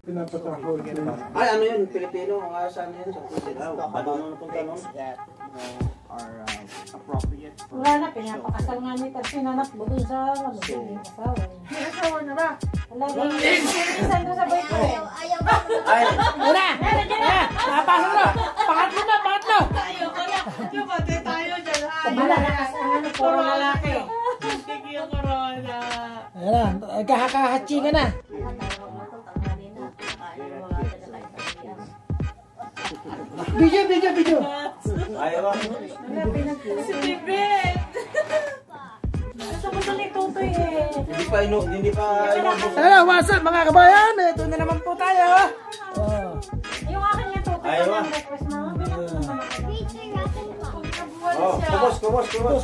Pinapatahol. Ay, ano yun? Pilipino? Saan yun? Sa Pilipino? Bago nung napunta nun? Are appropriate for wala na, pinapakasal nga ni Tarsin, anak mo dun sa asawa. May asawa na ba? Wala, minsan doon sa boyfriend. Ayaw ba? Ay! Wala! Napasok na! Pangatlo na! Pangatlo! Tayo ka na. Kapatid tayo dyan. Malalakas ang ano, puro lalaki. Sige yung corona. Ayan na, nagkakahatsi ka na. Video! Ayaw ba? Si Bibet. Gusto ko sa ni Tutoy eh. Hindi pa Hello, what's up mga kabayan? Ito na naman po tayo. Oh. Yung akin yung Tutoy Ayaw ko ba? ng request na.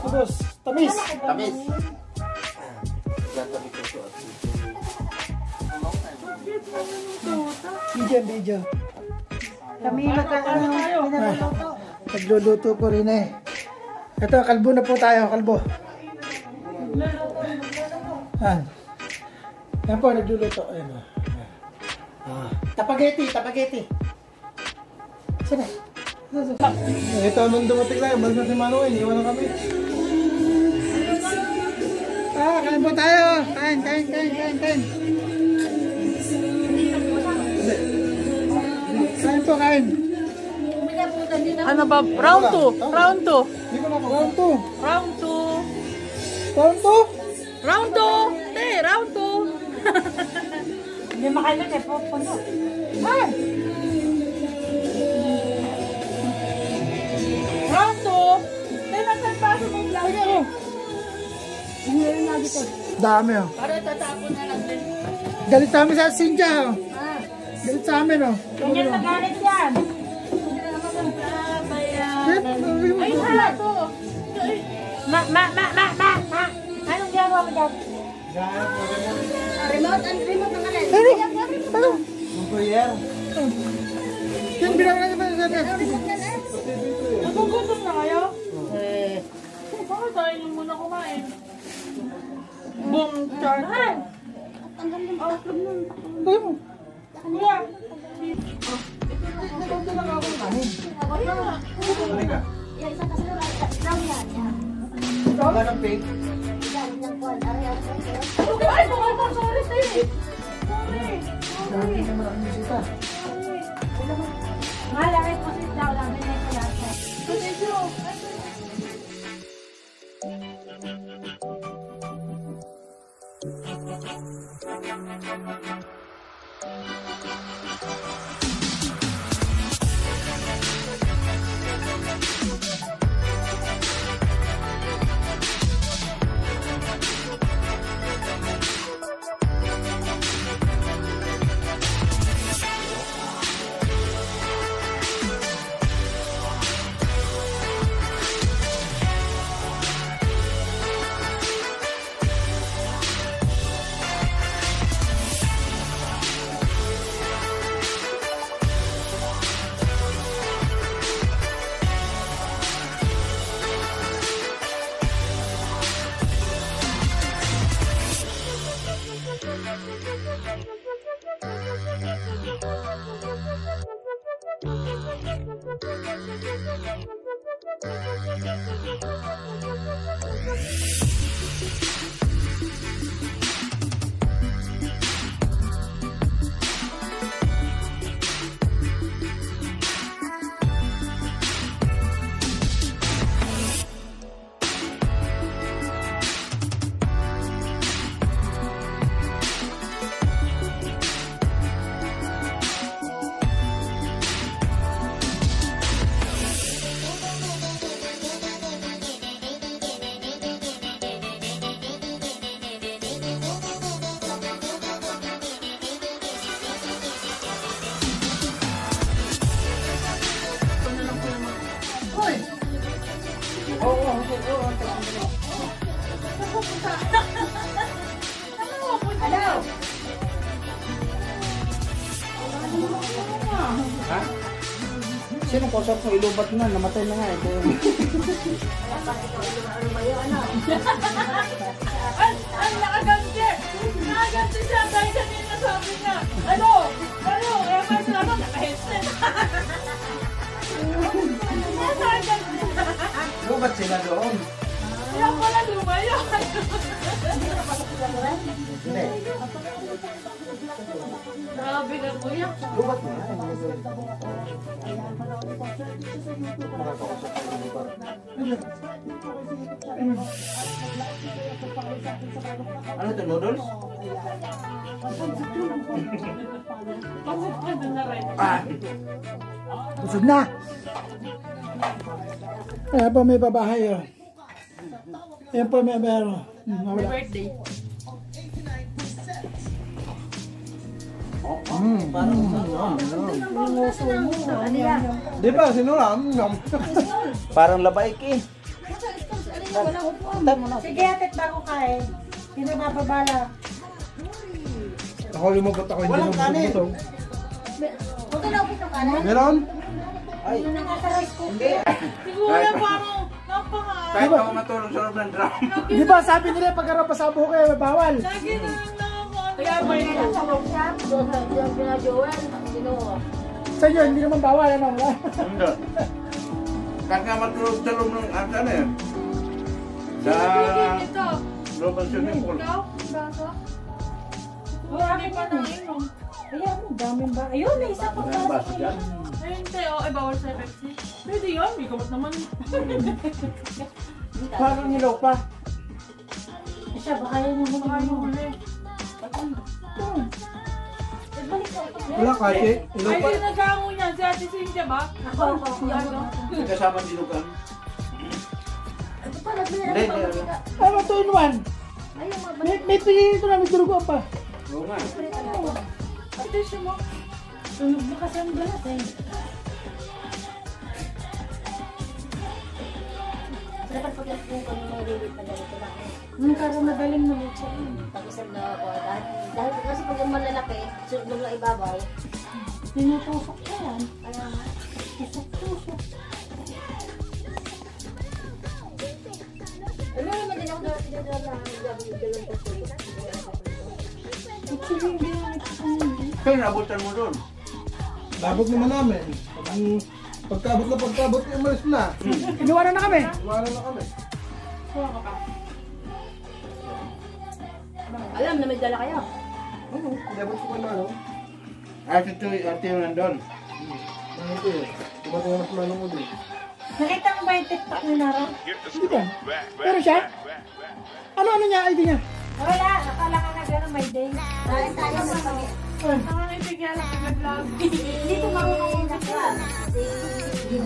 Kubos. Tamis. Video. Kami pinagluto. Nagluluto ko rin eh. Ito, kalbo na po tayo, kalbo. Yan po, nagluluto. Ayan o. Tapageti. Saan? Ito nung dumating tayo, balik na si Manuel, iwan na kami. Kain po tayo. Kain. Kain. Ano ba? Round 2. Round 2. Hindi makailan eh, puno. Round 2. Nasaan pa sa mong vlog? Dami oh. Para tatapon na lang din. Galit sa amin sa Sinja oh. Galit sa amin oh. Ganyan na galit yan. Ay, hala to. Ma. Anong ginagawa mo dyan? Remote na ka lang. Ano? Kuya. Yan bilang na naman sa Nagugutom na kayo? Bakit tayo nyo muna kumain? Boom, charhan! Kuya! Nagawin lang ako ng kanin. Wala ng pink. Ay, sorry, sorry. Dami naman ang musika. Malaki po si Daw lang. Ganyan ko lahat. Thank you. Sino po sa ilubat na? Namatay na nga ito. Ang nakaganti! Nakaganti siya! Dahil kanina sabi niya, ano, kaya pa sila ba, naka-headset. Lubat sila doon. Kaya pala lumayo. Hindi. Grabe ka, kuya. Lubat mo na. Ano ito, noodles? Pasok ka doon na rin. Busog na. Ayan po may babahay oh. Ayan po may meron. Wala. Birthday. Di ba, sinulam? Parang labaik eh. Sige, atit bago kain. Pinababala. Ako lumagot ako, hindi Walang kanin. nabutong. Huwag ka na upit ng kanan. Meron? Ay, hindi. Siguro parang napaka... Kahit ako matulog sa loob ng drum. Di ba sabi nila pag harap sa buhok kayo bawal. Lagi na lang nakakaano. Kaya may... Doon sa Joel. Sino? Sa inyo hindi naman bawal ano. Hindi. Kahit nga matulog sa loob ng ano eh. Sa Ito. loob ng swimming pool. Ikaw? Baso? Wala pa nang inom. Ayan, daming ba? Ayun, may isa pa Ang baso dyan. Ayun tayo, ay bawal sa Pepsi. Pwede yun, may gamot naman. Parang nilaw pa. Siya, baka yun yung Baka yung huli. Balik ko. Wala kasi. Ilaw Ay, pa. yung nagkango niyan, si Ate Cynthia ba? Ako. Ano? Kasama dilugan. Ito pa, nagbili Hindi, na hindi. pa. Ano to in one? Ayun, mga May pinito na may durugo pa. Oo nga. Ate siya mo. Tunog na kasi ang balat eh. Dapat pag-asbong ko ng mga lilit na ganito lang. Para madaling maluto. Pag-isang na ako. Dahil kasi pag yung malalaki, sunod lang ibabaw. Tinutusok ko yan. Kaya nga, tusok-tusok. Ano naman din ako na pinadala ng dalawang tusok. Actually, hindi naman ito kanina. Kaya nabutan mo doon. Labot naman namin. Pagkabot, umalis na. Inuwanan na kami. Iwanan na kami. Kuha ka pa. Alam na may dala kayo. Oo, labot ko na, no? Ate yung nandun. Ito eh. Dumating na sa manong ulit. Nakita mo ba yung TikTok ni Nara? Hindi ba? Pero siya? Ano niya ID niya? Wala, akala ka na gano'n may day. Dahil tayo sa pag- Nakakaitigyan lang nag-vlog. Hindi ko marunong yung nakla. Si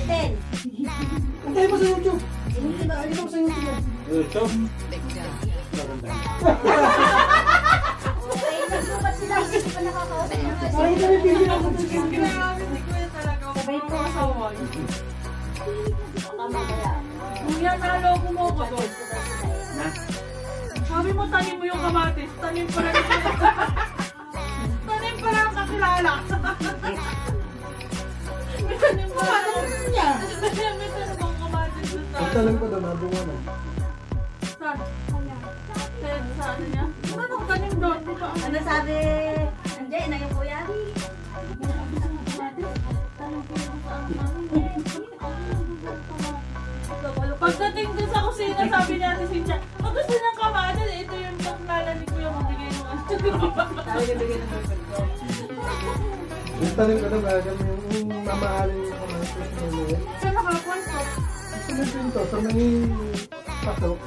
Ten. Antay mo sa YouTube. Hindi ba? Ano mo sa YouTube? Ito. Ay, nagsukat sila. Hindi pa nakakausap na kasi. Parang ito may video ako. Grabe, hindi ko yan talaga. Sabay po. Kasaway. Tama kaya. Kuya, naloko mo ko doon. Na? Sabi mo, tanim mo yung kamatis. Tanim pa lang. Tanim pa lang kakilala. May tanim pa lang. niya? May tanim bang kamatis doon sa... Pagtalang ko doon, nabunga na. Saan? Sa ano niya? Ano tanim doon? Di ba? Ano sabi? Andiyan, na yung kuya? Pagdating dun sa kusina, sabi niya si Cynthia, "Ang gusto ng kamatis, ito yung naklala ni Kuya mabigay ng ano." Sabi niya bigay ng boyfriend ko. Yung tanim ko doon, lalagyan mo yung mamahalin yung kamatis na yun. Saan nakapwesto? Sunod din to, sa may pasok.